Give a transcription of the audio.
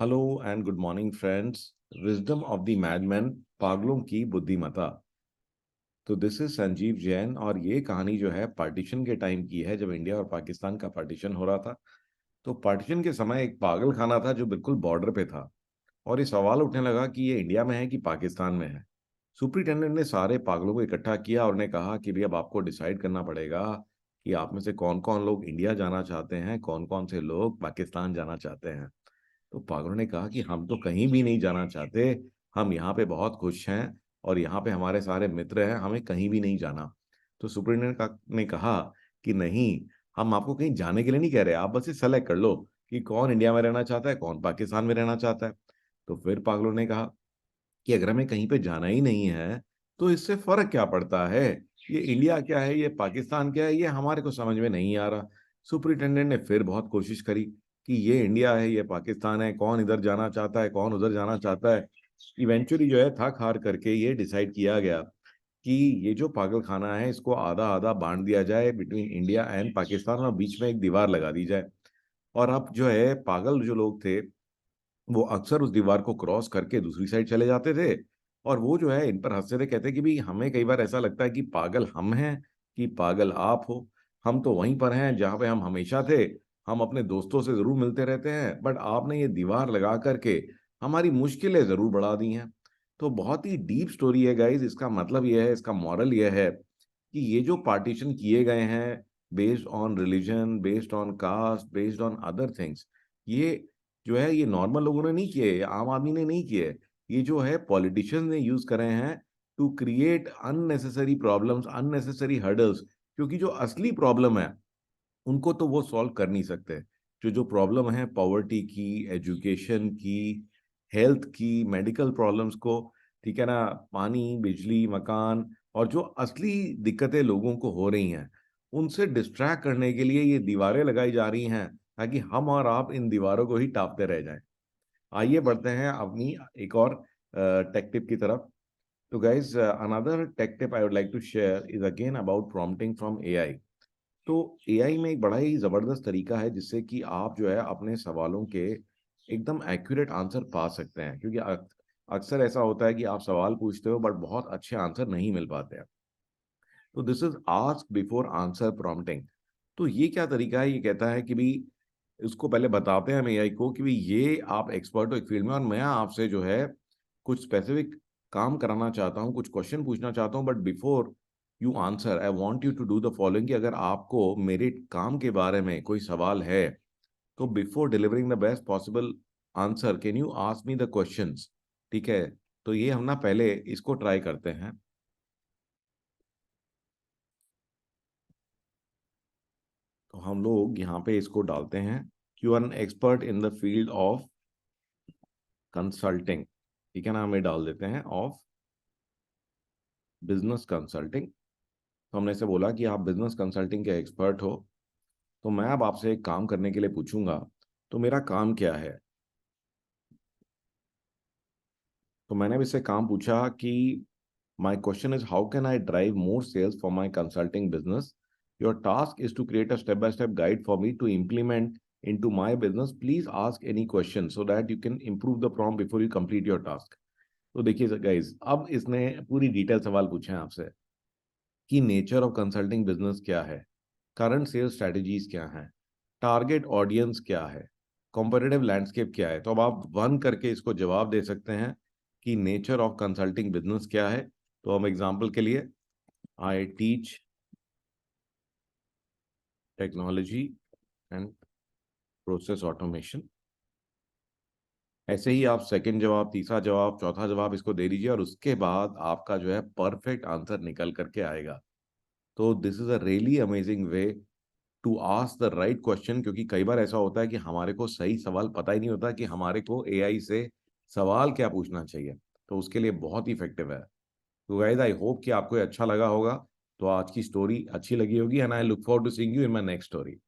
Hello and good morning friends. Wisdom of the madman, पागलों की बुद्धिमत्ता। तो दिस इज संजीव जैन और ये कहानी जो है पार्टीशन के टाइम की है, जब इंडिया और पाकिस्तान का पार्टीशन हो रहा था। तो पार्टीशन के समय एक पागल खाना था जो बिल्कुल बॉर्डर पे था, और ये सवाल उठने लगा कि ये इंडिया में है कि पाकिस्तान में है। सुपरिटेंडेंट ने सारे पागलों को इकट्ठा किया और ने कहा कि भैया अब आपको डिसाइड करना पड़ेगा कि आप में से कौन कौन लोग इंडिया जाना चाहते हैं, कौन कौन से लोग पाकिस्तान जाना चाहते हैं। तो पागलों ने कहा कि हम तो कहीं भी नहीं जाना चाहते, हम यहाँ पे बहुत खुश हैं और यहाँ पे हमारे सारे मित्र हैं, हमें कहीं भी नहीं जाना। तो सुपरिटेंडेंट ने कहा कि नहीं, हम आपको कहीं जाने के लिए नहीं कह रहे, आप बस ये सेलेक्ट कर लो कि कौन इंडिया में रहना चाहता है, कौन पाकिस्तान में रहना चाहता है। तो फिर पागलों ने कहा कि अगर हमें कहीं पे जाना ही नहीं है तो इससे फर्क क्या पड़ता है, ये इंडिया क्या है, ये पाकिस्तान क्या है, ये हमारे को समझ में नहीं आ रहा। सुपरिटेंडेंट ने फिर बहुत कोशिश करी कि ये इंडिया है, ये पाकिस्तान है, कौन इधर जाना चाहता है, कौन उधर जाना चाहता है। इवेंचुअली जो है थक हार करके ये डिसाइड किया गया कि ये जो पागल खाना है इसको आधा आधा बांट दिया जाए बिटवीन इंडिया एंड पाकिस्तान, और बीच में एक दीवार लगा दी जाए। और अब जो है पागल जो लोग थे वो अक्सर उस दीवार को क्रॉस करके दूसरी साइड चले जाते थे, और वो जो है इन पर हंसते थे, कहते कि भाई हमें कई बार ऐसा लगता है कि पागल हम हैं कि पागल आप हो। हम तो वहीं पर हैं जहाँ पे हम हमेशा थे, हम अपने दोस्तों से जरूर मिलते रहते हैं, बट आपने ये दीवार लगा करके हमारी मुश्किलें जरूर बढ़ा दी हैं। तो बहुत ही डीप स्टोरी है गाइस। इसका मतलब ये है, इसका मॉरल ये है कि ये जो पार्टीशन किए गए हैं based on religion, based on caste, based on other things, ये जो है ये नॉर्मल लोगों ने नहीं किए, ये आम आदमी ने नहीं किए, ये जो है पॉलिटिशियंस ने यूज करे हैं to create unnecessary problems, unnecessary hurdles. क्योंकि जो असली प्रॉब्लम है उनको तो वो सॉल्व कर नहीं सकते। जो जो प्रॉब्लम है पॉवर्टी की, एजुकेशन की, हेल्थ की, मेडिकल प्रॉब्लम्स को, ठीक है ना, पानी, बिजली, मकान, और जो असली दिक्कतें लोगों को हो रही हैं उनसे डिस्ट्रैक्ट करने के लिए ये दीवारें लगाई जा रही हैं, ताकि हम और आप इन दीवारों को ही टापते रह जाएं। आइए बढ़ते हैं अपनी एक और टेक टिप की तरफ। तो guys, another tech tip I would like to share is again about prompting from AI. तो एआई में एक बड़ा ही जबरदस्त तरीका है जिससे कि आप जो है अपने सवालों के एकदम एक्यूरेट आंसर पा सकते हैं, क्योंकि अक्सर ऐसा होता है कि आप सवाल पूछते हो बट बहुत अच्छे आंसर नहीं मिल पाते हैं। तो this is ask before answer prompting. तो ये क्या तरीका है, ये कहता है कि भाई इसको पहले बताते हैं हम एआई को कि भाई ये आप एक्सपर्ट हो एक फील्ड में और मैं आपसे जो है कुछ स्पेसिफिक काम कराना चाहता हूँ, कुछ क्वेश्चन पूछना चाहता हूँ, but before you answer I want you to do the following, कि अगर आपको मेरे काम के बारे में कोई सवाल है तो before delivering the best possible answer can you ask me the questions. ठीक है, तो ये हम ना पहले इसको ट्राई करते हैं। तो हम लोग यहाँ पे इसको डालते हैं, you are an expert in the field of consulting. ठीक है ना, हमें डाल देते हैं ऑफ बिजनेस कंसल्टिंग। तो हमने से बोला कि आप बिजनेस कंसल्टिंग के एक्सपर्ट हो। तो मैं अब आपसे एक काम करने के लिए पूछूंगा, तो मेरा काम क्या है। तो मैंने भी इससे काम पूछा कि my question is how can I drive more sales for my consulting business. Your task is to create a step by step guide for me to implement into my business. Please ask any question so that you can improve the prompt before you complete your task. तो देखिए guys, अब इसने पूरी detail सवाल पूछे हैं आपसे कि नेचर ऑफ कंसल्टिंग बिजनेस क्या है, करंट सेल्स स्ट्रेटजीज क्या हैं, टारगेट ऑडियंस क्या है, कॉम्पिटिटिव लैंडस्केप क्या है। तो अब आप वन करके इसको जवाब दे सकते हैं कि नेचर ऑफ कंसल्टिंग बिजनेस क्या है। तो हम एग्जांपल के लिए, I teach technology and process automation. ऐसे ही आप सेकंड जवाब, तीसरा जवाब, चौथा जवाब इसको दे दीजिए और उसके बाद आपका जो है परफेक्ट आंसर निकल करके आएगा। तो this is a really amazing way to ask the right question, क्योंकि कई बार ऐसा होता है कि हमारे को सही सवाल पता ही नहीं होता कि हमारे को एआई से सवाल क्या पूछना चाहिए। तो उसके लिए बहुत ही इफेक्टिव है। तो गाइस, आई होप कि आपको ये अच्छा लगा होगा। तो आज की स्टोरी अच्छी लगी होगी, and I look forward to seeing you in my next story.